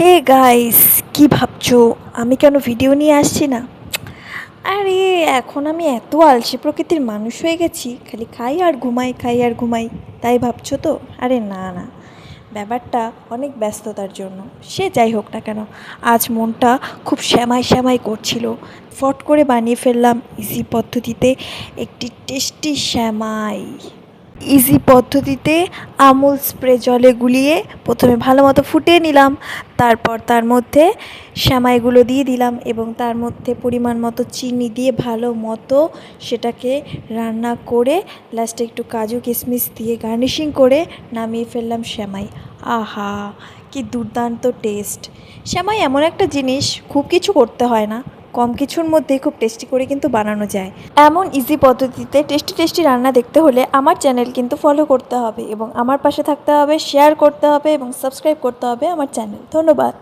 Hey guys, কি ভাবছো আমি কেন ভিডিও নিয়ে আসছি না? আরে এখন আমি এত আলসে প্রকৃতির মানুষ হয়ে গেছি, খালি খাই আর ঘুমাই, খাই আর ঘুমাই, তাই ভাবছো তো? আরে না না, ব্যাপারটা অনেক ব্যস্ততার জন্য। সে যাই হোক না কেন, আজ মনটা খুব শ্যামাই শ্যামাই করছিল। ফট করে বানিয়ে ফেললাম ইজি পদ্ধতিতে একটি টেস্টি শ্যামাই। ইজি পদ্ধতিতে আমুল স্প্রে জলে গুলিয়ে প্রথমে ভালো মতো ফুটিয়ে নিলাম, তারপর তার মধ্যে সেমাইগুলো দিয়ে দিলাম এবং তার মধ্যে পরিমাণ মতো চিনি দিয়ে ভালো মতো সেটাকে রান্না করে লাস্টে একটু কাজু কিশমিশ দিয়ে গার্নিশিং করে নামিয়ে ফেললাম সেমাই। আহা, কি দুর্দান্ত টেস্ট! সেমাই এমন একটা জিনিস, খুব কিছু করতে হয় না, কম কিছুর মধ্যে খুব টেস্টি করে কিন্তু বানানো যায়। এমন ইজি পদ্ধতিতে টেস্টি টেস্টি রান্না দেখতে হলে আমার চ্যানেল কিন্তু ফলো করতে হবে এবং আমার পাশে থাকতে হবে, শেয়ার করতে হবে এবং সাবস্ক্রাইব করতে হবে আমার চ্যানেল। ধন্যবাদ।